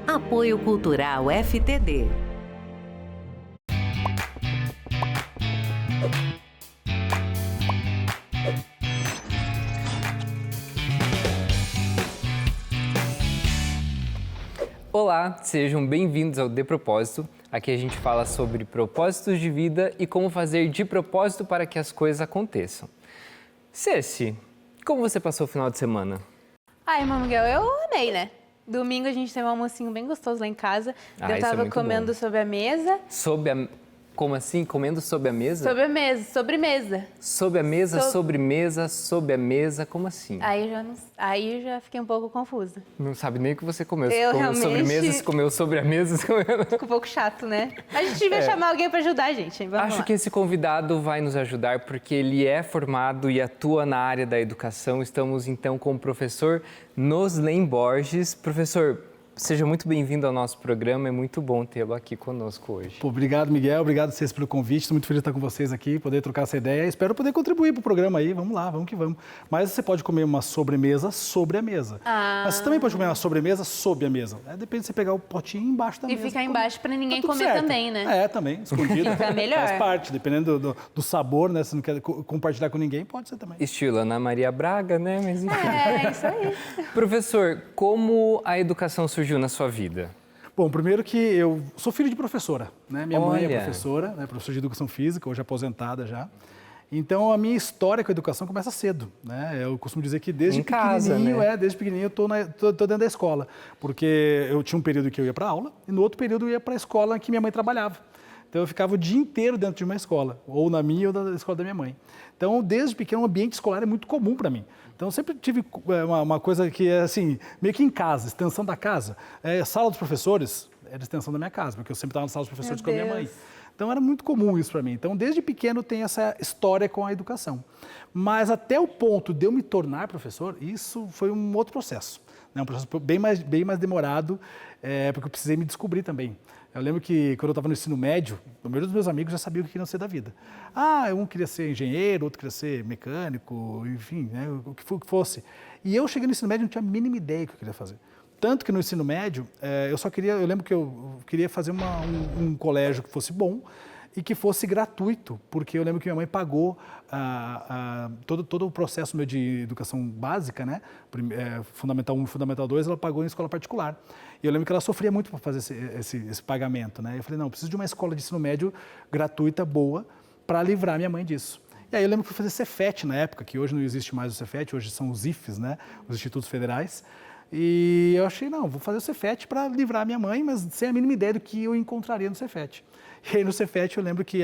Apoio Cultural FTD. Olá, sejam bem-vindos ao De Propósito. Aqui a gente fala sobre propósitos de vida e como fazer de propósito para que as coisas aconteçam. Ceci, como você passou o final de semana? Ai, irmão Miguel, eu amei, né? Domingo a gente teve um almocinho bem gostoso lá em casa. Eu isso é tava muito comendo bom. sobre a mesa. Como assim? Comendo sob a mesa? Sobremesa. Sob a mesa, Sob- sobremesa, sob a mesa, como assim? Aí eu já fiquei um pouco confusa. Não sabe nem o que você comeu. Você Eu comeu realmente- sobremesa, você comeu sobre a mesa, você comeu... Ficou um pouco chato, né? A gente devia chamar alguém pra ajudar a gente. Vamos Acho lá. que esse convidado vai nos ajudar porque ele é formado e atua na área da educação. Estamos então com o professor Noslen Borges. Professor, seja muito bem-vindo ao nosso programa. É muito bom tê-lo aqui conosco hoje. Pô, obrigado, Miguel. Obrigado vocês pelo convite. Estou muito feliz de estar com vocês aqui, poder trocar essa ideia. Espero poder contribuir para o programa aí. Vamos lá, vamos que vamos. Mas você pode comer uma sobremesa sobre a mesa. Mas você também pode comer uma sobremesa sob a mesa. Depende de você pegar o potinho embaixo da E mesa. ficar embaixo pra ninguém Tá tudo comer certo. também, né? É, também, escondido. Fica melhor. Faz parte, dependendo do sabor, né? Se não quer compartilhar com ninguém, pode ser também. Estilo Ana Maria Braga, né? Mas enfim. É, isso aí. Professor, como a educação surgiu na sua vida? Bom, primeiro que eu sou filho de professora, né? Minha mãe é Olha. professora, né? Professora de educação física, hoje aposentada já. Então, a minha história com a educação começa cedo, né? Eu costumo dizer que desde Em casa, pequenininho, né? desde pequenininho eu tô dentro da escola, porque eu tinha um período que eu ia para aula e no outro período eu ia para a escola que minha mãe trabalhava. Então, eu ficava o dia inteiro dentro de uma escola, ou na minha ou na escola da minha mãe. Então, desde pequeno, o ambiente escolar é muito comum para mim. Então, eu sempre tive uma coisa que é assim, meio que em casa, extensão da casa. Sala dos professores era extensão da minha casa, porque eu sempre estava na sala dos professores com a minha mãe. Então, era muito comum isso para mim. Então, desde pequeno, eu tenho essa história com a educação. Mas até o ponto de eu me tornar professor, isso foi um outro processo. Né? Um processo bem mais demorado, porque eu precisei me descobrir também. Eu lembro que quando eu estava no ensino médio, a maioria dos meus amigos já sabiam o que queriam ser da vida. Um queria ser engenheiro, outro queria ser mecânico, enfim, né, o que fosse. E eu cheguei no ensino médio e não tinha a mínima ideia do que eu queria fazer. Tanto que no ensino médio, eu lembro que eu queria fazer um colégio que fosse bom e que fosse gratuito, porque eu lembro que minha mãe pagou todo o processo meu de educação básica, né? Fundamental 1 e Fundamental 2, ela pagou em escola particular. E eu lembro que ela sofria muito para fazer esse pagamento, né? Eu falei, não, eu preciso de uma escola de ensino médio gratuita, boa, para livrar minha mãe disso. E aí eu lembro que fui fazer Cefet na época, que hoje não existe mais o Cefet, hoje são os IFES, né? Os Institutos Federais. E eu achei, não, vou fazer o Cefet para livrar minha mãe, mas sem a mínima ideia do que eu encontraria no Cefet. E aí no Cefet eu lembro que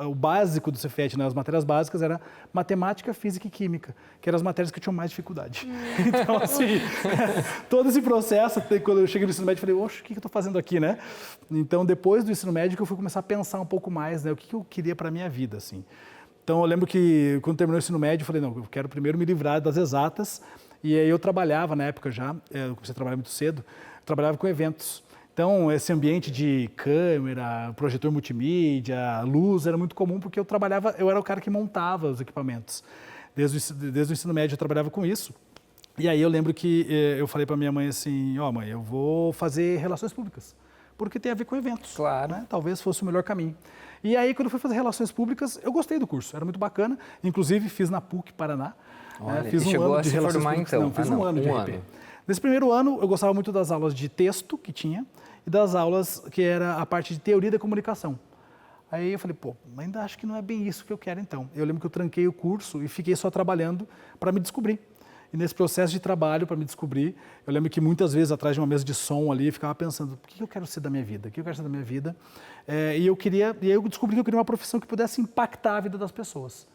o básico do Cefet, né, as matérias básicas, era matemática, física e química, que eram as matérias que eu tinha mais dificuldade. Então, assim, todo esse processo, quando eu cheguei no ensino médio, eu falei, oxe, o que eu estou fazendo aqui, né? Então, depois do ensino médio, eu fui começar a pensar um pouco mais, né, o que eu queria para a minha vida, assim. Então, eu lembro que quando terminou o ensino médio, eu falei, não, eu quero primeiro me livrar das exatas. E aí eu trabalhava na época já, eu comecei a trabalhar muito cedo, eu trabalhava com eventos. Então, esse ambiente de câmera, projetor multimídia, luz, era muito comum porque eu era o cara que montava os equipamentos. Desde o ensino médio eu trabalhava com isso. E aí eu lembro que eu falei para minha mãe assim, mãe, eu vou fazer relações públicas, porque tem a ver com eventos. Claro. Né? Talvez fosse o melhor caminho. E aí, quando eu fui fazer relações públicas, eu gostei do curso, era muito bacana. Inclusive, fiz na PUC Paraná. Olha, Fiz um chegou ano a de se relações formar, públicas. então? Não, fiz um ano de RP. ano. Nesse primeiro ano, eu gostava muito das aulas de texto que tinha e das aulas que era a parte de teoria da comunicação. Aí eu falei, ainda acho que não é bem isso que eu quero então. Eu lembro que eu tranquei o curso e fiquei só trabalhando para me descobrir. E nesse processo de trabalho para me descobrir, eu lembro que muitas vezes atrás de uma mesa de som ali, eu ficava pensando, o que eu quero ser da minha vida? O que eu quero ser da minha vida? E aí eu descobri que eu queria uma profissão que pudesse impactar a vida das pessoas.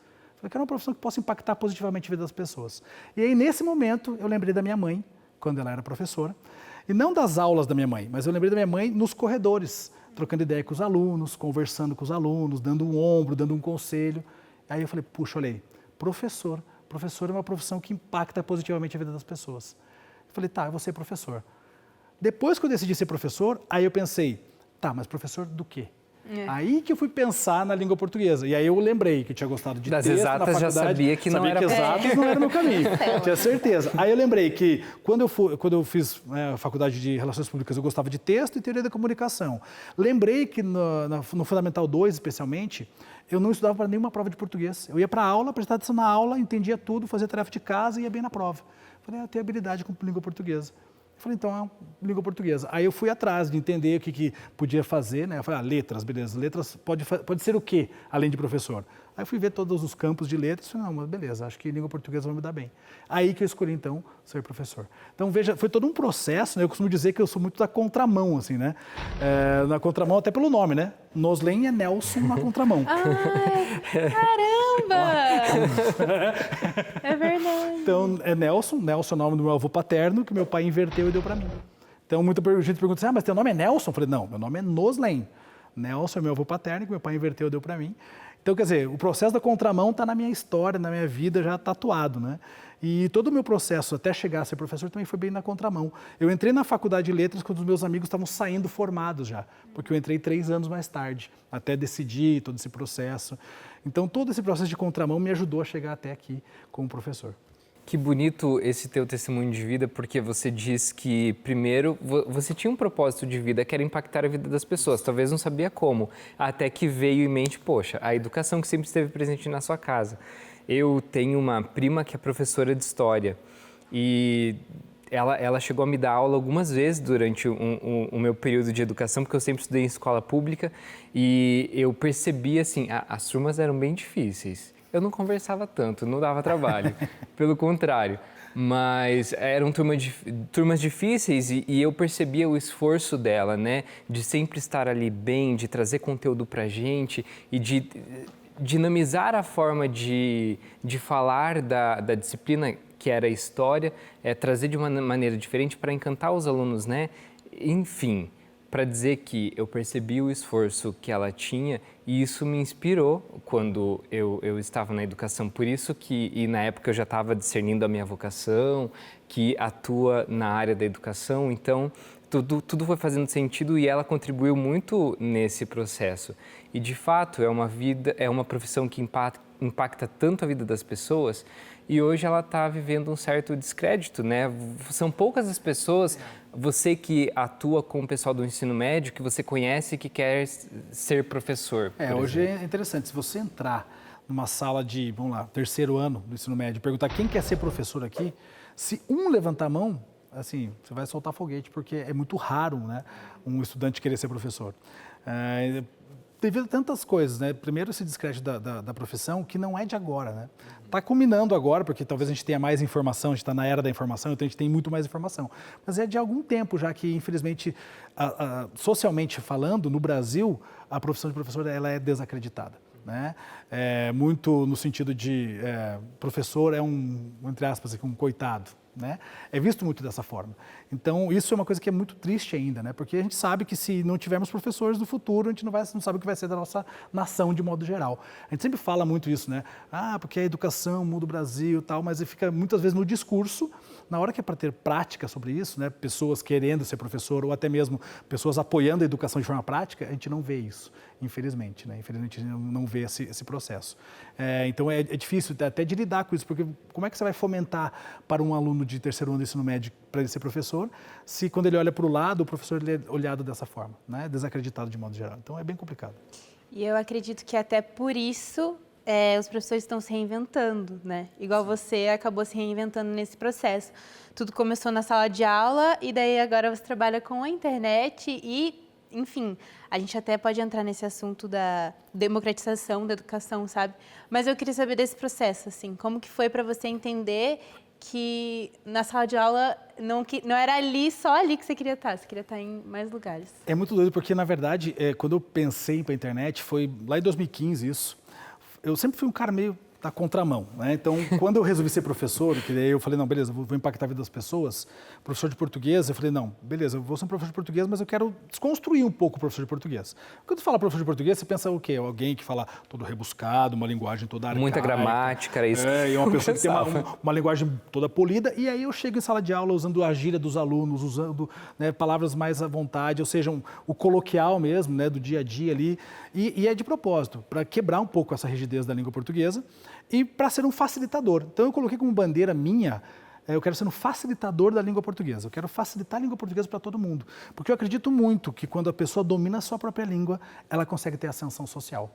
Eu quero uma profissão que possa impactar positivamente a vida das pessoas. E aí, nesse momento, eu lembrei da minha mãe, quando ela era professora, e não das aulas da minha mãe, mas eu lembrei da minha mãe nos corredores, trocando ideia com os alunos, conversando com os alunos, dando um ombro, dando um conselho. Aí eu falei, puxa, olhei, professor é uma profissão que impacta positivamente a vida das pessoas. Eu falei, eu vou ser professor. Depois que eu decidi ser professor, aí eu pensei, mas professor do quê? Aí que eu fui pensar na língua portuguesa. E aí eu lembrei que eu tinha gostado de das texto exatas, na faculdade. já sabia que não era que exatas não era o meu caminho, tinha certeza. Aí eu lembrei que quando eu fiz a faculdade de Relações Públicas, eu gostava de texto e teoria da comunicação. Lembrei que no Fundamental 2, especialmente, eu não estudava para nenhuma prova de português. Eu ia para a aula, prestava atenção na aula, entendia tudo, fazia tarefa de casa e ia bem na prova. Falei, eu tenho habilidade com língua portuguesa. Falei, então, língua portuguesa. Aí eu fui atrás de entender o que podia fazer, né? Eu falei, letras, beleza. Letras pode ser o quê, além de professor? Aí eu fui ver todos os campos de letras e falei, não, mas beleza, acho que língua portuguesa vai me dar bem. Aí que eu escolhi, então, ser professor. Então, veja, foi todo um processo, né? Eu costumo dizer que eu sou muito da contramão, assim, né? Na contramão, até pelo nome, né? Noslen é Nelson na contramão. Ai, caramba! É verdade. Então, é Nelson é o nome do meu avô paterno, que meu pai inverteu e deu para mim. Então, muita gente pergunta assim, mas teu nome é Nelson? Eu falei, não, meu nome é Noslen. Nelson é meu avô paterno, que meu pai inverteu e deu para mim. Então, quer dizer, o processo da contramão está na minha história, na minha vida, já tatuado, né? E todo o meu processo até chegar a ser professor também foi bem na contramão. Eu entrei na faculdade de letras quando os meus amigos estavam saindo formados já, porque eu entrei 3 anos mais tarde, até decidir todo esse processo. Então, todo esse processo de contramão me ajudou a chegar até aqui como professor. Que bonito esse teu testemunho de vida, porque você diz que, primeiro, você tinha um propósito de vida que era impactar a vida das pessoas, talvez não sabia como, até que veio em mente, poxa, a educação que sempre esteve presente na sua casa. Eu tenho uma prima que é professora de história e ela chegou a me dar aula algumas vezes durante o meu período de educação, porque eu sempre estudei em escola pública e eu percebi, assim, as turmas eram bem difíceis. Eu não conversava tanto, não dava trabalho, pelo contrário. Mas eram turmas difíceis e eu percebia o esforço dela, né? De sempre estar ali bem, de trazer conteúdo pra gente e de dinamizar a forma de falar da disciplina, que era a história, trazer de uma maneira diferente para encantar os alunos, né? Enfim, para dizer que eu percebi o esforço que ela tinha e isso me inspirou quando eu estava na educação. Por isso que, e na época eu já estava discernindo a minha vocação, que atua na área da educação, então tudo foi fazendo sentido e ela contribuiu muito nesse processo. E de fato é uma profissão que impacta tanto a vida das pessoas e hoje ela está vivendo um certo descrédito, né? São poucas as pessoas, você que atua com o pessoal do ensino médio, que você conhece e que quer ser professor. Hoje é interessante, se você entrar numa sala de, vamos lá, 3º ano do ensino médio e perguntar quem quer ser professor aqui, se um levantar a mão, assim, você vai soltar foguete, porque é muito raro, né, um estudante querer ser professor. Devido a tantas coisas, né? Primeiro, esse descrédito da profissão, que não é de agora, né? Está culminando agora, porque talvez a gente tenha mais informação, a gente está na era da informação, então a gente tem muito mais informação. Mas é de algum tempo já que, infelizmente, socialmente falando, no Brasil, a profissão de professor ela é desacreditada, né? Muito no sentido de professor é entre aspas, um coitado, né? É visto muito dessa forma. Então, isso é uma coisa que é muito triste ainda, né? Porque a gente sabe que se não tivermos professores no futuro, a gente não sabe o que vai ser da nossa nação de modo geral. A gente sempre fala muito isso, né? Porque a educação muda o Brasil e tal, mas fica muitas vezes no discurso, na hora que é para ter prática sobre isso, né? Pessoas querendo ser professor ou até mesmo pessoas apoiando a educação de forma prática, a gente não vê isso, infelizmente, né? Infelizmente, a gente não vê esse processo. Então, é difícil até de lidar com isso, porque como é que você vai fomentar para um aluno de 3º ano do ensino médio para ele ser professor, se quando ele olha para o lado, o professor ele é olhado dessa forma, né? Desacreditado de modo geral. Então, é bem complicado. E eu acredito que até por isso os professores estão se reinventando, né? Igual você acabou se reinventando nesse processo. Tudo começou na sala de aula e daí agora você trabalha com a internet e, enfim, a gente até pode entrar nesse assunto da democratização da educação, sabe? Mas eu queria saber desse processo, assim, como que foi para você entender que na sala de aula não era só ali que você queria estar em mais lugares. É muito doido porque, na verdade, quando eu pensei para a internet, foi lá em 2015 isso, eu sempre fui um cara meio da contramão, né? Então, quando eu resolvi ser professor, que daí eu falei, não, beleza, vou impactar a vida das pessoas, professor de português, eu falei, não, beleza, eu vou ser um professor de português, mas eu quero desconstruir um pouco o professor de português. Quando tu fala professor de português, você pensa o quê? Alguém que fala todo rebuscado, uma linguagem toda arcaica. Muita gramática, era isso. E uma pessoa que tem uma linguagem toda polida, e aí eu chego em sala de aula usando a gíria dos alunos, usando, né, palavras mais à vontade, ou seja, o coloquial mesmo, né, do dia a dia ali, e é de propósito, para quebrar um pouco essa rigidez da língua portuguesa, e para ser um facilitador. Então eu coloquei como bandeira minha, eu quero ser um facilitador da língua portuguesa. Eu quero facilitar a língua portuguesa para todo mundo. Porque eu acredito muito que quando a pessoa domina a sua própria língua, ela consegue ter ascensão social.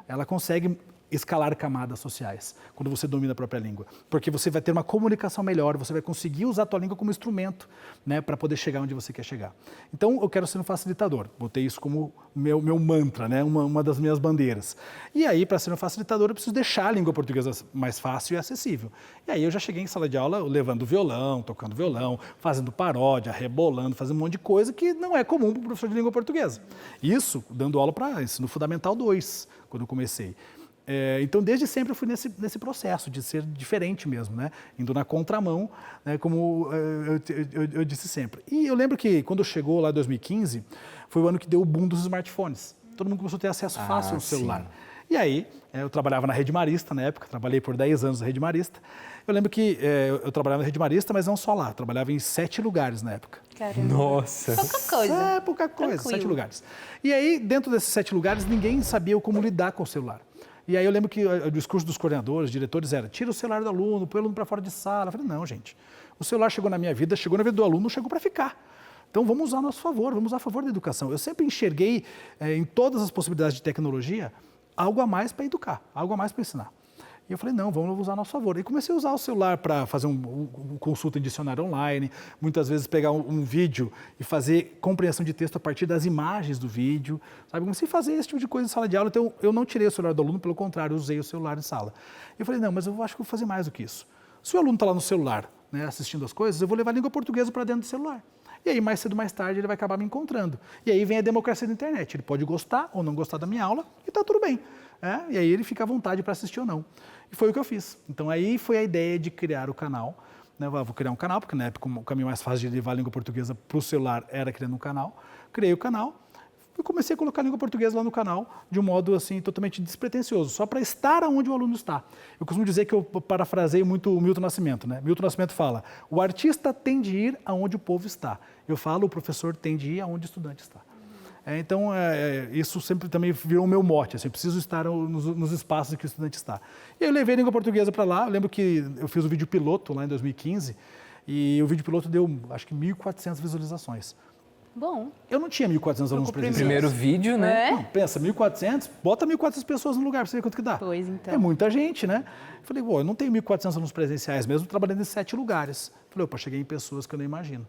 Ela consegue escalar camadas sociais, quando você domina a própria língua. Porque você vai ter uma comunicação melhor, você vai conseguir usar a tua língua como instrumento, né, para poder chegar onde você quer chegar. Então, eu quero ser um facilitador. Botei isso como meu mantra, né, uma das minhas bandeiras. E aí, para ser um facilitador, eu preciso deixar a língua portuguesa mais fácil e acessível. E aí, eu já cheguei em sala de aula levando violão, tocando violão, fazendo paródia, rebolando, fazendo um monte de coisa que não é comum para o professor de língua portuguesa. Isso, dando aula para Ensino Fundamental 2, quando eu comecei. Então, desde sempre eu fui nesse processo de ser diferente mesmo, né? Indo na contramão, né? Como eu disse sempre. E eu lembro que quando chegou lá em 2015, foi o ano que deu o boom dos smartphones. Todo mundo começou a ter acesso fácil ao celular. Sim. E aí, eu trabalhava na Rede Marista na época, trabalhei por 10 anos na Rede Marista. Eu lembro que eu trabalhava na Rede Marista, mas não só lá, trabalhava em 7 lugares na época. Caramba. Nossa! Pouca coisa. Pouca coisa, Tranquilo. 7 lugares. E aí, dentro desses 7 lugares, ninguém sabia como lidar com o celular. E aí eu lembro que o discurso dos coordenadores, diretores era, tira o celular do aluno, põe o aluno para fora de sala. Eu falei, não, gente, o celular chegou na minha vida, chegou na vida do aluno, chegou para ficar. Então vamos usar a nosso favor, vamos usar a favor da educação. Eu sempre enxerguei em todas as possibilidades de tecnologia algo a mais para educar, algo a mais para ensinar. E eu falei, não, vamos usar a nosso favor. E comecei a usar o celular para fazer um consulta em dicionário online, muitas vezes pegar um vídeo e fazer compreensão de texto a partir das imagens do vídeo, sabe? Comecei a fazer esse tipo de coisa em sala de aula, então eu não tirei o celular do aluno, pelo contrário, usei o celular em sala. E eu falei, não, mas eu acho que vou fazer mais do que isso. Se o aluno está lá no celular, né, assistindo as coisas, eu vou levar a língua portuguesa para dentro do celular. E aí, mais cedo, mais tarde, ele vai acabar me encontrando. E aí vem a democracia da internet. Ele pode gostar ou não gostar da minha aula e está tudo bem. E aí ele fica à vontade para assistir ou não. E foi o que eu fiz. Então aí foi a ideia de criar o canal. Né? Vou criar um canal, porque na época o caminho mais fácil de levar a língua portuguesa para o celular era criando um canal. Criei o canal e comecei a colocar a língua portuguesa lá no canal de um modo assim totalmente despretensioso, só para estar onde o aluno está. Eu costumo dizer que eu parafraseio muito o Milton Nascimento. Né? Milton Nascimento fala, o artista tem de ir aonde o povo está. Eu falo, o professor tem de ir aonde o estudante está. Então, isso sempre também virou o meu mote, assim, eu preciso estar nos espaços em que o estudante está. E eu levei a língua portuguesa para lá, eu lembro que eu fiz o vídeo piloto lá em 2015, e o vídeo piloto deu, acho que 1.400 visualizações. Bom. Eu não tinha 1.400 alunos presenciais. Primeiro vídeo, né? Não, pensa, 1.400, bota 1.400 pessoas no lugar para você ver quanto que dá. Pois, então. É muita gente, né? Eu falei, eu não tenho 1.400 alunos presenciais mesmo, trabalhando em 7 lugares. Eu falei, opa, cheguei em pessoas que eu não imagino.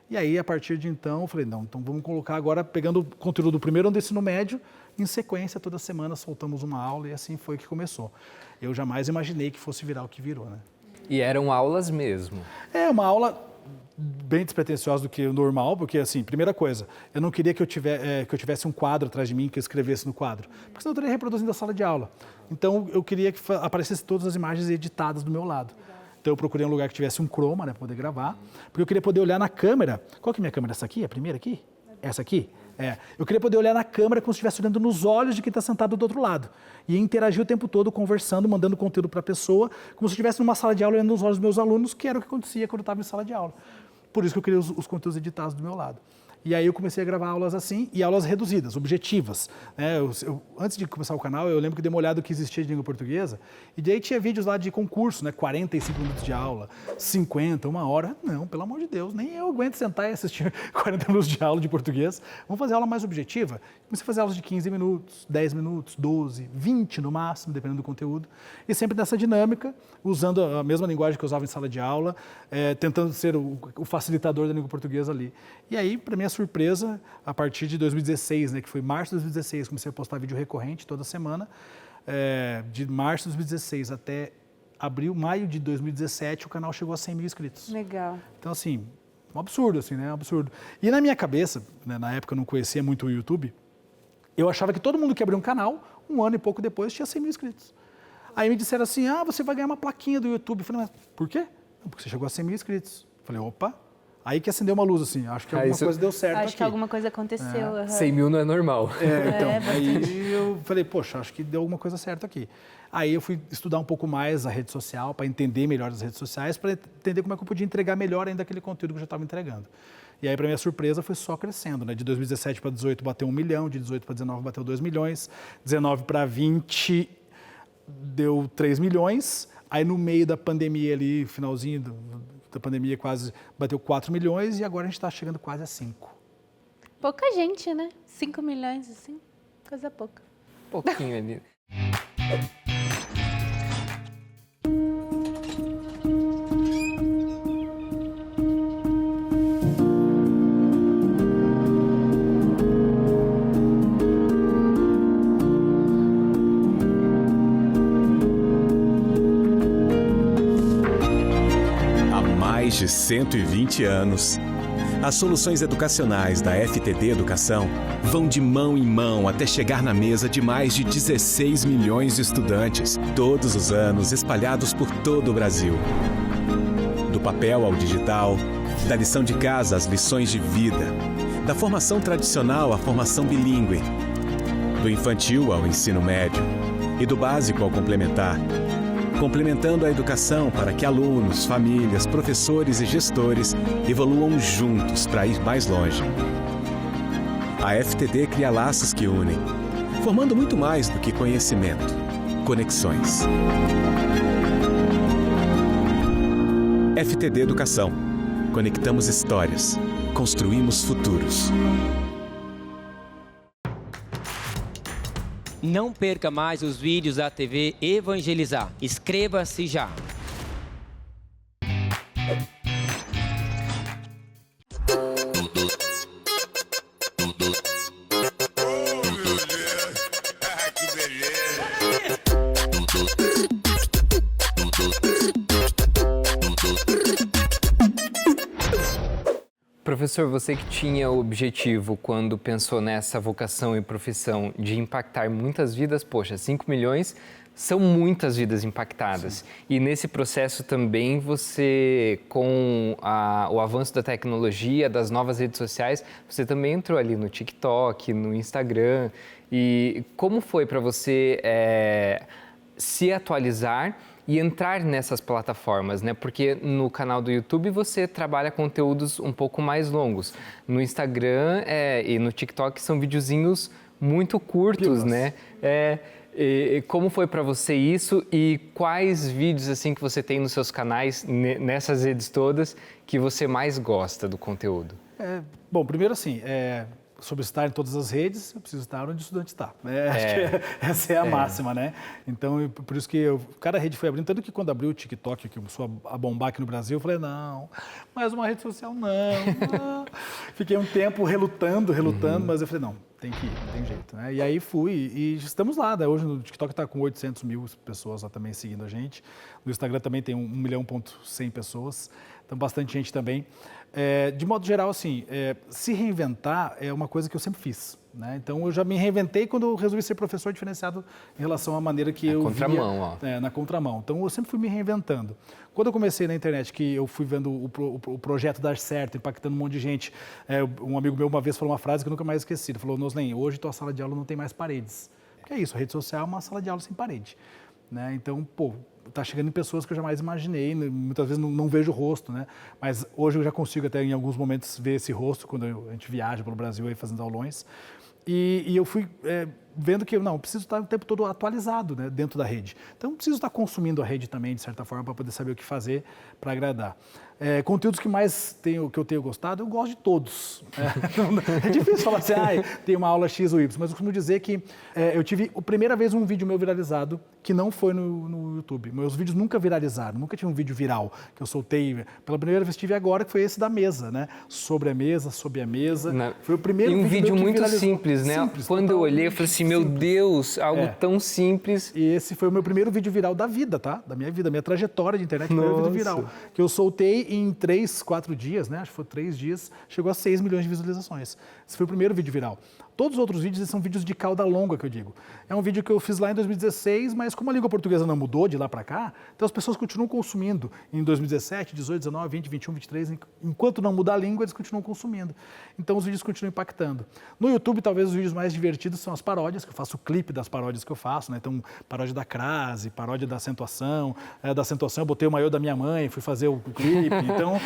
E aí, a partir de então, eu falei, não, então vamos colocar agora, pegando o conteúdo do primeiro ano do ensino médio, em sequência, toda semana soltamos uma aula e assim foi que começou. Eu jamais imaginei que fosse virar o que virou, né? E eram aulas mesmo? Uma aula bem despretensiosa do que o normal, porque assim, primeira coisa, eu não queria que eu tivesse um quadro atrás de mim, que eu escrevesse no quadro, porque senão eu estaria reproduzindo a sala de aula. Então, eu queria que aparecesse todas as imagens editadas do meu lado. Então eu procurei um lugar que tivesse um chroma, né, para poder gravar, porque eu queria poder olhar na câmera. Qual que é a minha câmera? Essa aqui? A primeira aqui? Essa aqui? Eu queria poder olhar na câmera como se estivesse olhando nos olhos de quem está sentado do outro lado. E interagir o tempo todo, conversando, mandando conteúdo para a pessoa, como se estivesse numa sala de aula olhando nos olhos dos meus alunos, que era o que acontecia quando eu estava em sala de aula. Por isso que eu queria os conteúdos editados do meu lado. E aí eu comecei a gravar aulas assim, e aulas reduzidas, objetivas. Antes de começar o canal, eu lembro que dei uma olhada do que existia de língua portuguesa, e daí tinha vídeos lá de concurso, né, 45 minutos de aula, 50, 1 hora. Não, pelo amor de Deus, nem eu aguento sentar e assistir 40 minutos de aula de português. Vamos fazer aula mais objetiva? Comecei a fazer aulas de 15 minutos, 10 minutos, 12, 20 no máximo, dependendo do conteúdo. E sempre nessa dinâmica, usando a mesma linguagem que eu usava em sala de aula, tentando ser o facilitador da língua portuguesa ali. E aí, para minha surpresa, a partir de 2016, né, que foi março de 2016, comecei a postar vídeo recorrente toda semana. De março de 2016 até maio de 2017, o canal chegou a 100 mil inscritos. Legal. Então, assim, um absurdo, assim, né? Um absurdo. E na minha cabeça, né, na época eu não conhecia muito o YouTube, eu achava que todo mundo que abria um canal, 1 ano e pouco depois, tinha 100 mil inscritos. Aí me disseram assim, você vai ganhar uma plaquinha do YouTube. Eu falei, mas por quê? Porque você chegou a 100 mil inscritos. Eu falei, opa. Aí que acendeu uma luz, assim, acho que alguma coisa deu certo aqui. Acho que alguma coisa aconteceu. 100 mil não é normal. Então, aí eu falei, poxa, acho que deu alguma coisa certa aqui. Aí eu fui estudar um pouco mais a rede social, para entender melhor as redes sociais, para entender como é que eu podia entregar melhor ainda aquele conteúdo que eu já estava entregando. E aí, para minha surpresa, foi só crescendo, né? De 2017 para 2018 bateu 1 milhão, de 18 para 19 bateu 2 milhões, 19 para 20 deu 3 milhões, aí no meio da pandemia ali, finalzinho da pandemia quase bateu 4 milhões e agora a gente está chegando quase a 5. Pouca gente, né? 5 milhões, assim, coisa pouca. Pouquinho ali. De 120 anos, as soluções educacionais da FTD Educação vão de mão em mão até chegar na mesa de mais de 16 milhões de estudantes, todos os anos espalhados por todo o Brasil. Do papel ao digital, da lição de casa às lições de vida, da formação tradicional à formação bilíngue, do infantil ao ensino médio e do básico ao complementar, complementando a educação para que alunos, famílias, professores e gestores evoluam juntos para ir mais longe. A FTD cria laços que unem, formando muito mais do que conhecimento, conexões. FTD Educação. Conectamos histórias, construímos futuros. Não perca mais os vídeos da TV Evangelizar. Inscreva-se já. Professor, você que tinha o objetivo, quando pensou nessa vocação e profissão, de impactar muitas vidas, poxa, 5 milhões são muitas vidas impactadas. Sim. E nesse processo também você, com o avanço da tecnologia, das novas redes sociais, você também entrou ali no TikTok, no Instagram. E como foi para você se atualizar e entrar nessas plataformas, né? Porque no canal do YouTube você trabalha conteúdos um pouco mais longos. No Instagram e no TikTok são videozinhos muito curtos, né? E como foi para você isso e quais vídeos assim que você tem nos seus canais, nessas redes todas, que você mais gosta do conteúdo? Bom, primeiro assim, sobre estar em todas as redes, eu preciso estar onde o estudante está. Acho que essa é a máxima, né? Então, por isso que cada rede foi abrindo. Tanto que quando abriu o TikTok, que começou a bombar aqui no Brasil, eu falei, não, mais uma rede social, não. Fiquei um tempo relutando, mas eu falei, não, tem que ir, não tem jeito. Né? E aí fui e estamos lá. Né? Hoje no TikTok está com 800 mil pessoas lá também seguindo a gente. No Instagram também tem 1,1 milhão pessoas. Então, bastante gente também. De modo geral, assim, se reinventar é uma coisa que eu sempre fiz. Né? Então, eu já me reinventei quando eu resolvi ser professor diferenciado em relação à maneira que eu via... Na contramão. Então, eu sempre fui me reinventando. Quando eu comecei na internet, que eu fui vendo o projeto dar certo, impactando um monte de gente, um amigo meu uma vez falou uma frase que eu nunca mais esqueci. Ele falou, Noslen, hoje tua sala de aula não tem mais paredes. Porque é isso, a rede social é uma sala de aula sem parede. Né? Então, está chegando em pessoas que eu jamais imaginei, muitas vezes não vejo o rosto, né? Mas hoje eu já consigo até em alguns momentos ver esse rosto quando a gente viaja pelo Brasil aí fazendo aulões. E eu fui vendo que eu preciso estar o tempo todo atualizado, né, dentro da rede. Então, preciso estar consumindo a rede também, de certa forma, para poder saber o que fazer para agradar. Conteúdos que eu tenho gostado, eu gosto de todos. É difícil falar assim, tem uma aula X ou Y, mas eu costumo dizer que eu tive a primeira vez um vídeo meu viralizado que não foi no YouTube. Meus vídeos nunca viralizaram, nunca tive um vídeo viral que eu soltei. Pela primeira vez tive agora, que foi esse da mesa, né? Sobre a mesa, sob a mesa. Foi o primeiro vídeo. E um vídeo muito viralizou. Simples, né? Simples, quando eu olhei, eu falei assim, meu Deus, algo tão simples. E esse foi o meu primeiro vídeo viral da vida, tá? Da minha vida, minha trajetória de internet, primeiro vídeo viral. Que eu soltei em 3, 4 dias, né? Acho que foi 3 dias, chegou a 6 milhões de visualizações. Esse foi o primeiro vídeo viral. Todos os outros vídeos são vídeos de cauda longa, que eu digo. É um vídeo que eu fiz lá em 2016, mas como a língua portuguesa não mudou de lá para cá, então as pessoas continuam consumindo em 2017, 18, 19, 20, 21, 23, enquanto não mudar a língua, eles continuam consumindo. Então os vídeos continuam impactando. No YouTube, talvez os vídeos mais divertidos são as paródias, que eu faço o clipe das paródias que eu faço, né? Então, paródia da crase, paródia da acentuação. Da acentuação eu botei o maiô da minha mãe, fui fazer o clipe. Então,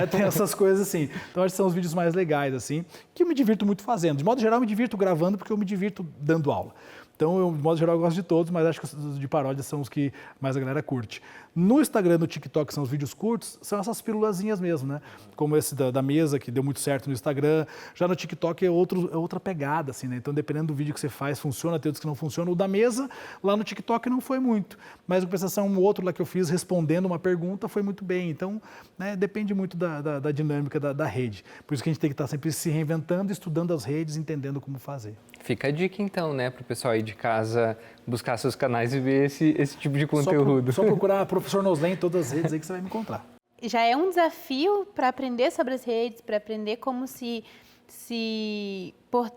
tem essas coisas assim. Então, acho que são os vídeos mais legais, assim, que eu me divirto muito fazendo. De modo geral, eu me divirto gravando porque eu me divirto dando aula. Então, eu, de modo geral, eu gosto de todos, mas acho que os de paródia são os que mais a galera curte. No Instagram, no TikTok, são os vídeos curtos, são essas pílulazinhas mesmo, né? Como esse da mesa, que deu muito certo no Instagram. Já no TikTok é outra pegada, assim, né? Então, dependendo do vídeo que você faz, funciona, tem outros que não funcionam. O da mesa, lá no TikTok, não foi muito. Mas, em compensação, um outro lá que eu fiz, respondendo uma pergunta, foi muito bem. Então, né, depende muito da dinâmica da rede. Por isso que a gente tem que estar sempre se reinventando, estudando as redes, entendendo como fazer. Fica a dica, então, né, para o pessoal aí de casa buscar seus canais e ver esse tipo de conteúdo. Só procurar Professor Noslen em todas as redes aí que você vai me encontrar. Já é um desafio para aprender sobre as redes, para aprender como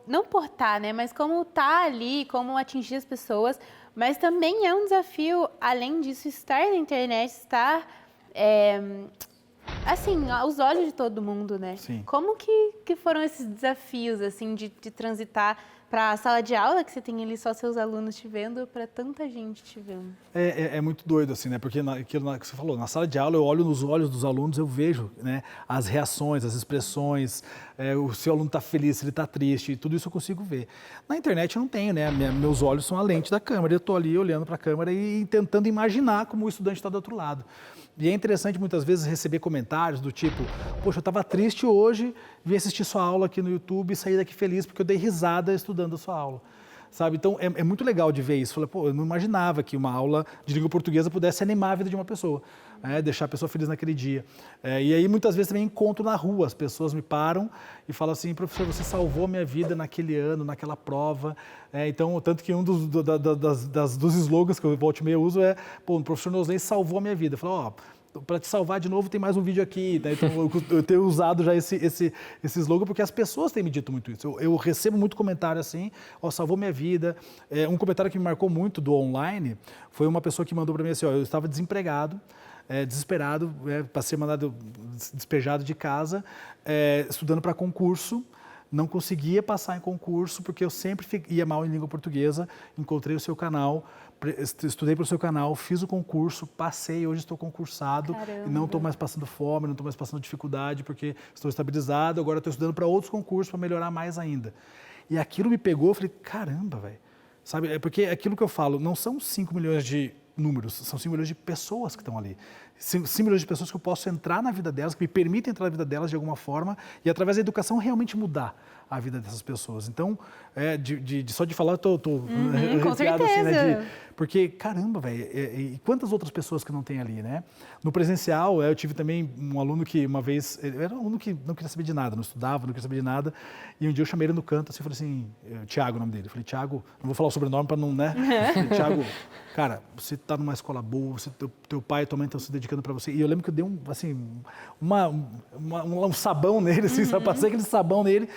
não portar, né, mas como estar ali, como atingir as pessoas. Mas também é um desafio, além disso, estar na internet, estar, assim, aos olhos de todo mundo, né? Sim. Como que foram esses desafios, assim, de transitar para a sala de aula, que você tem ali só seus alunos te vendo, para tanta gente te vendo? É muito doido, assim, né? Porque aquilo que você falou, na sala de aula eu olho nos olhos dos alunos, eu vejo, né, as reações, as expressões, se o aluno está feliz, se ele está triste, tudo isso eu consigo ver. Na internet eu não tenho, né? Meus olhos são a lente da câmera, eu estou ali olhando para a câmera e tentando imaginar como o estudante está do outro lado. E é interessante muitas vezes receber comentários do tipo, poxa, eu estava triste hoje, vim assistir sua aula aqui no YouTube e saí daqui feliz porque eu dei risada estudando a sua aula. Sabe? Então, é muito legal de ver isso. Falei, pô, eu não imaginava que uma aula de língua portuguesa pudesse animar a vida de uma pessoa, deixar a pessoa feliz naquele dia. E aí, muitas vezes, também encontro na rua, as pessoas me param e falam assim, professor, você salvou a minha vida naquele ano, naquela prova. Então, tanto que um dos slogans que eu volta e meia uso é, pô, o professor Noslen salvou a minha vida. Eu falo, ó, para te salvar de novo tem mais um vídeo aqui, né? Então eu tenho usado já esse slogan porque as pessoas têm me dito muito isso. Eu recebo muito comentário assim, ó, salvou minha vida. Um comentário que me marcou muito do online foi uma pessoa que mandou para mim assim, ó, eu estava desempregado, desesperado, para ser mandado despejado de casa, estudando para concurso. Não conseguia passar em concurso porque eu sempre ia mal em língua portuguesa, encontrei o seu canal, estudei para o seu canal, fiz o concurso, passei, hoje estou concursado. Caramba. E não estou mais passando fome, não estou mais passando dificuldade porque estou estabilizado, agora estou estudando para outros concursos para melhorar mais ainda. E aquilo me pegou, eu falei, caramba, velho. Sabe, porque aquilo que eu falo, não são 5 milhões de números, são 5 milhões de pessoas que estão ali. 5 milhões de pessoas que eu posso entrar na vida delas, que me permitem entrar na vida delas de alguma forma e através da educação realmente mudar a vida dessas pessoas. Então, só de falar, eu estou com certeza. assim, né? Porque, caramba, velho, e quantas outras pessoas que não tem ali, né? No presencial, eu tive também um aluno que uma vez, ele era um aluno que não queria saber de nada, não estudava, não queria saber de nada, e um dia eu chamei ele no canto, assim, eu falei assim, Tiago, o nome dele, eu falei, Tiago, não vou falar o sobrenome para não, né? Tiago, cara, você está numa escola boa, teu pai e tua mãe estão se dedicando para você, e eu lembro que eu dei um sabão nele, assim, passei aquele sabão nele,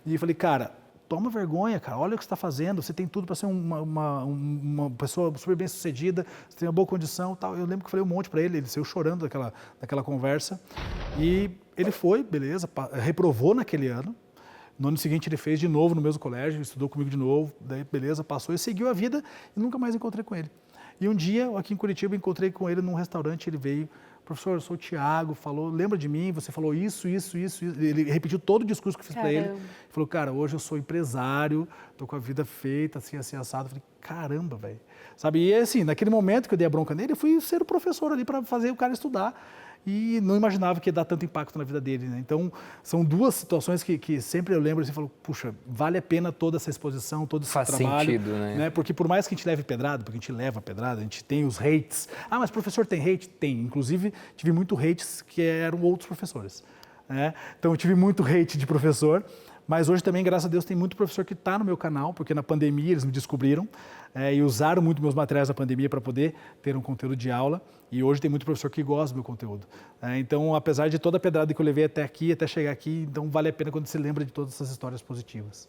e falei, cara, toma vergonha, cara, olha o que você está fazendo, você tem tudo para ser uma pessoa super bem sucedida, você tem uma boa condição e tal. Eu lembro que eu falei um monte para ele saiu chorando daquela conversa. E ele foi, beleza, reprovou naquele ano. No ano seguinte ele fez de novo no mesmo colégio, estudou comigo de novo, daí beleza, passou e seguiu a vida e nunca mais encontrei com ele. E um dia, aqui em Curitiba, encontrei com ele num restaurante, ele veio, professor, eu sou o Tiago, falou, lembra de mim, você falou isso. Ele repetiu todo o discurso que eu fiz para ele. Falou, cara, hoje eu sou empresário, tô com a vida feita, assim, assado. Eu falei, caramba, velho. Sabe, e assim, naquele momento que eu dei a bronca nele, eu fui ser o professor ali para fazer o cara estudar. E não imaginava que ia dar tanto impacto na vida dele, né? Então, são duas situações que sempre eu lembro, assim, falo, puxa, vale a pena toda essa exposição, todo esse trabalho. Faz sentido, né? Porque por mais que a gente leve pedrada, porque a gente leva pedrada, a gente tem os hates. Ah, mas professor tem hate? Tem. Inclusive, tive muito hates que eram outros professores, né? Então, eu tive muito hate de professor, mas hoje também, graças a Deus, tem muito professor que está no meu canal, porque na pandemia eles me descobriram e usaram muito meus materiais na pandemia para poder ter um conteúdo de aula. E hoje tem muito professor que gosta do meu conteúdo. Então, apesar de toda a pedrada que eu levei até aqui, até chegar aqui, então vale a pena quando se lembra de todas essas histórias positivas.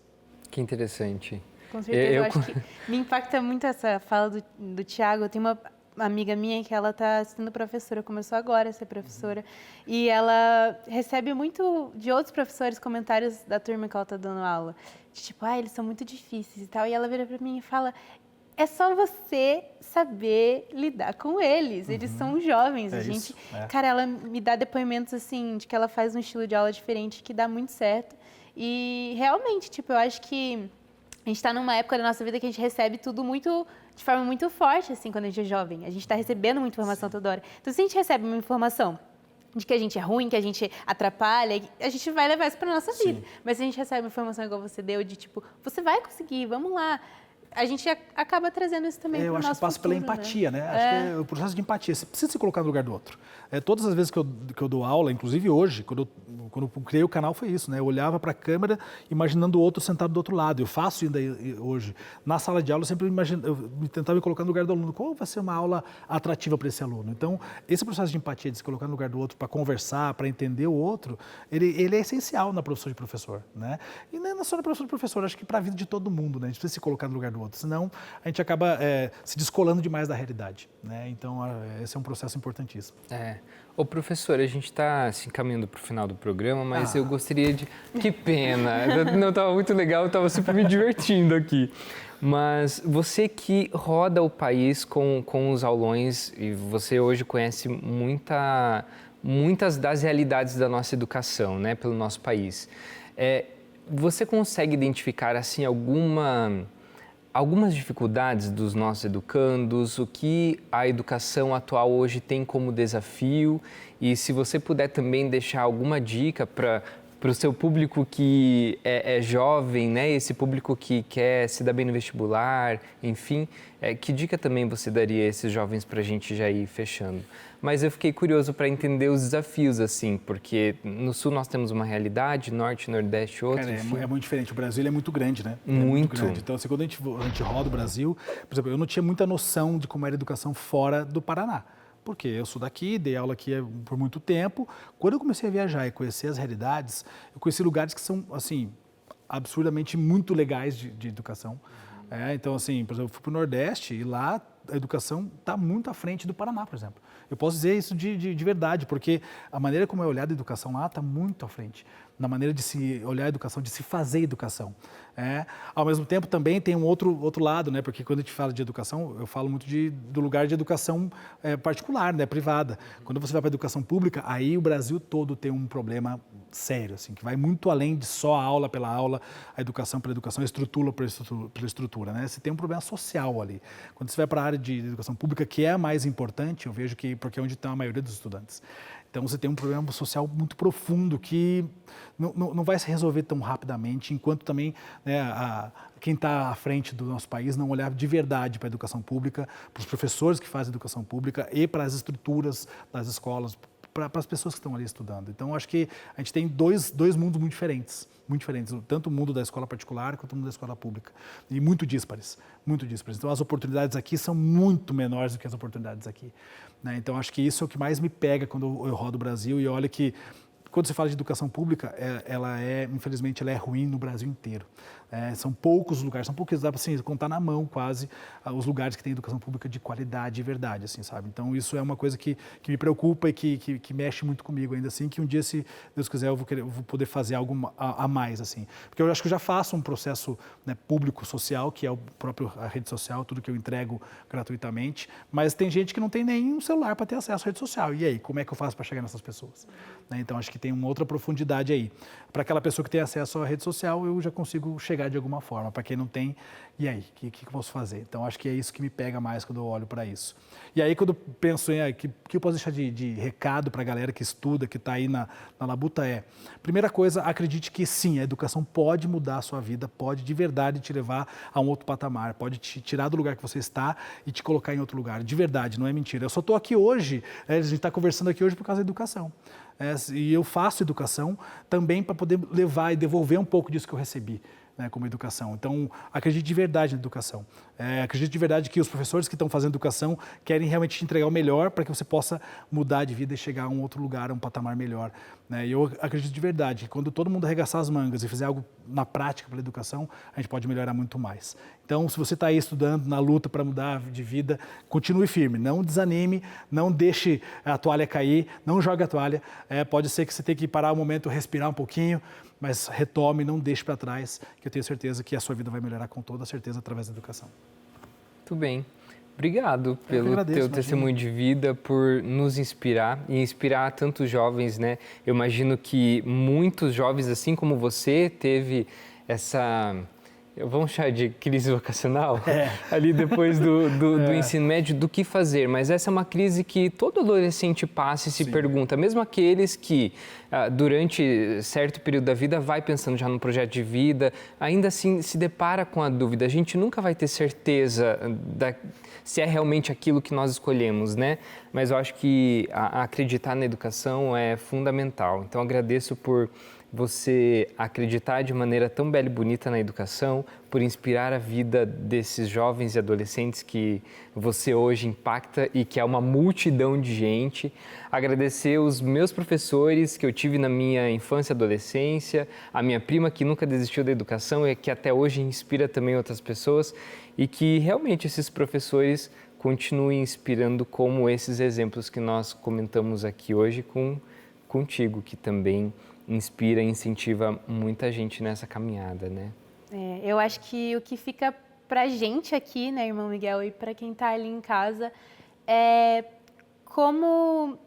Que interessante. Com certeza, eu acho que me impacta muito essa fala do Thiago. Eu tenho uma amiga minha que ela está sendo professora, começou agora a ser professora, e ela recebe muito de outros professores comentários da turma que ela está dando aula, de tipo, eles são muito difíceis e tal, e ela vira para mim e fala, é só você saber lidar com eles, eles são jovens, a gente... Cara, ela me dá depoimentos, assim, de que ela faz um estilo de aula diferente que dá muito certo, e realmente, tipo, eu acho que a gente está numa época da nossa vida que a gente recebe tudo de forma muito forte, assim, quando a gente é jovem. A gente está recebendo muita informação toda hora. Então, se a gente recebe uma informação de que a gente é ruim, que a gente atrapalha, a gente vai levar isso para nossa vida. Mas se a gente recebe uma informação igual você deu, de tipo, você vai conseguir, vamos lá. A gente acaba trazendo isso também para o nosso futuro. Eu acho que passa pela empatia, né? Acho que é o processo de empatia. Você precisa se colocar no lugar do outro. Todas as vezes que eu dou aula, inclusive hoje, quando eu criei o canal foi isso, né? Eu olhava para a câmera imaginando o outro sentado do outro lado. Eu faço ainda hoje. Na sala de aula eu sempre tentava me colocar no lugar do aluno. Qual vai ser uma aula atrativa para esse aluno? Então, esse processo de empatia, de se colocar no lugar do outro para conversar, para entender o outro, ele é essencial na profissão de professor, né? E não é só na profissão de professor, acho que para a vida de todo mundo, né? A gente precisa se colocar no lugar do outro, senão a gente acaba se descolando demais da realidade, né? Então, esse é um processo importantíssimo. Ô, professor, a gente está se encaminhando para o final do programa, mas eu gostaria de... Que pena! Não, estava muito legal, eu estava super me divertindo aqui. Mas você que roda o país com os aulões e você hoje conhece muitas das realidades da nossa educação, né, pelo nosso país. Você consegue identificar, assim, algumas dificuldades dos nossos educandos, o que a educação atual hoje tem como desafio e se você puder também deixar alguma dica para o seu público que é jovem, né? Esse público que quer se dar bem no vestibular, enfim, que dica também você daria a esses jovens para a gente já ir fechando? Mas eu fiquei curioso para entender os desafios, assim, porque no Sul nós temos uma realidade, Norte, Nordeste, outra. Cara, é muito diferente. O Brasil é muito grande, né? Muito grande. Então, assim, quando a gente roda o Brasil, por exemplo, eu não tinha muita noção de como era a educação fora do Paraná. Porque eu sou daqui, dei aula aqui por muito tempo. Quando eu comecei a viajar e conhecer as realidades, eu conheci lugares que são, assim, absurdamente muito legais de educação. Então, assim, por exemplo, eu fui para o Nordeste e lá a educação está muito à frente do Paraná, por exemplo. Eu posso dizer isso de verdade, porque a maneira como é olhada a educação lá está muito à frente. Na maneira de se olhar a educação, de se fazer educação. Ao mesmo tempo, também tem um outro lado, né? Porque quando a gente fala de educação, eu falo muito do lugar de educação particular, né? Privada. Quando você vai para a educação pública, aí o Brasil todo tem um problema sério, assim, que vai muito além de só a aula pela aula, a educação pela educação, a estrutura pela estrutura, né? Você tem um problema social ali. Quando você vai para a área de educação pública, que é a mais importante, eu vejo que porque é onde está a maioria dos estudantes. Então, você tem um problema social muito profundo que não vai se resolver tão rapidamente, enquanto também, né, quem está à frente do nosso país não olhar de verdade para a educação pública, para os professores que fazem educação pública e para as estruturas das escolas, para as pessoas que estão ali estudando. Então, acho que a gente tem dois mundos muito diferentes, tanto o mundo da escola particular quanto o mundo da escola pública, e muito díspares. Então, as oportunidades aqui são muito menores do que as oportunidades aqui, né? Então, acho que isso é o que mais me pega quando eu rodo o Brasil e olho que, quando você fala de educação pública, infelizmente, ela é ruim no Brasil inteiro. São poucos lugares, dá para assim, contar na mão quase os lugares que têm educação pública de qualidade de verdade, assim, sabe? Então, isso é uma coisa que me preocupa e que mexe muito comigo ainda assim, que um dia, se Deus quiser, eu vou poder fazer algo a mais, assim. Porque eu acho que eu já faço um processo, né, público, social, que é a rede social, tudo que eu entrego gratuitamente, mas tem gente que não tem nem um celular para ter acesso à rede social. E aí, como é que eu faço para chegar nessas pessoas? Então, acho que tem uma outra profundidade aí. Para aquela pessoa que tem acesso à rede social, eu já consigo chegar de alguma forma. Para quem não tem, e aí? O que eu posso fazer? Então, acho que é isso que me pega mais quando eu olho para isso. E aí, quando eu penso em que eu posso deixar de recado para a galera que estuda, que está aí na labuta, primeira coisa, acredite que sim, a educação pode mudar a sua vida, pode de verdade te levar a um outro patamar, pode te tirar do lugar que você está e te colocar em outro lugar, de verdade, não é mentira. Eu só estou aqui hoje, a gente está conversando aqui hoje por causa da educação. E eu faço educação também para poder levar e devolver um pouco disso que eu recebi. né, como educação. Então, acredito de verdade na educação. Acredito de verdade que os professores que estão fazendo educação querem realmente te entregar o melhor para que você possa mudar de vida e chegar a um outro lugar, a um patamar melhor. Né? E eu acredito de verdade que quando todo mundo arregaçar as mangas e fizer algo na prática pela educação, a gente pode melhorar muito mais. Então, se você está aí estudando, na luta para mudar de vida, continue firme, não desanime, não deixe a toalha cair, não jogue a toalha. Pode ser que você tenha que parar um momento, respirar um pouquinho, mas retome, não deixe para trás, que eu tenho certeza que a sua vida vai melhorar com toda certeza através da educação. Muito bem. Obrigado pelo teu testemunho de vida, por nos inspirar e inspirar tantos jovens, né? Eu imagino que muitos jovens, assim como você, teve essa... Vamos chamar de crise vocacional? Ali depois do ensino médio, do que fazer. Mas essa é uma crise que todo adolescente passa e se pergunta, mesmo aqueles que durante certo período da vida vai pensando já no projeto de vida, ainda assim se depara com a dúvida. A gente nunca vai ter certeza se é realmente aquilo que nós escolhemos, né? Mas eu acho que acreditar na educação é fundamental. Então agradeço por você acreditar de maneira tão bela e bonita na educação, por inspirar a vida desses jovens e adolescentes que você hoje impacta e que é uma multidão de gente. Agradecer os meus professores que eu tive na minha infância e adolescência, a minha prima que nunca desistiu da educação e que até hoje inspira também outras pessoas, e que realmente esses professores continuem inspirando como esses exemplos que nós comentamos aqui hoje contigo, que também inspira e incentiva muita gente nessa caminhada, né? Eu acho que o que fica pra gente aqui, né, irmão Miguel, e para quem tá ali em casa, é como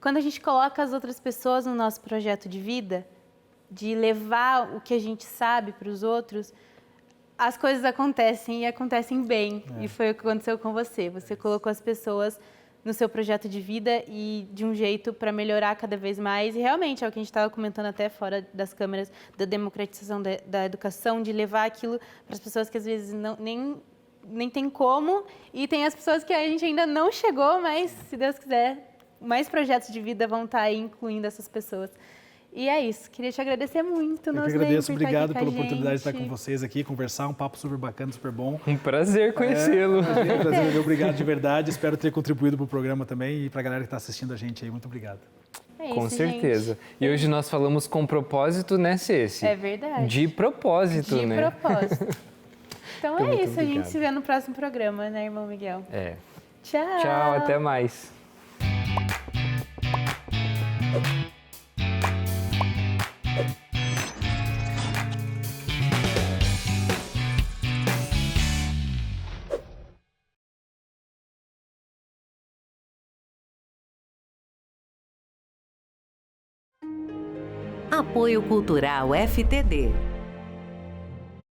quando a gente coloca as outras pessoas no nosso projeto de vida, de levar o que a gente sabe para os outros, as coisas acontecem e acontecem bem. E foi o que aconteceu com você. Você colocou as pessoas no seu projeto de vida e de um jeito para melhorar cada vez mais. E realmente é o que a gente estava comentando até fora das câmeras, da democratização da educação, de levar aquilo para as pessoas que às vezes nem tem como, e tem as pessoas que a gente ainda não chegou, mas se Deus quiser, mais projetos de vida vão estar aí incluindo essas pessoas. E é isso, queria te agradecer muito. Eu que agradeço, obrigado pela oportunidade de estar com vocês aqui, conversar, um papo super bacana, super bom. Um prazer conhecê-lo. Obrigado de verdade, espero ter contribuído para o programa também e para a galera que está assistindo a gente aí, muito obrigado. É isso, com certeza. Gente. E hoje nós falamos com propósito, né, Ceci? É verdade. De propósito, né? De propósito. Então é isso, obrigado. A gente se vê no próximo programa, né, irmão Miguel? Tchau. Tchau, até mais. Apoio Cultural FTD.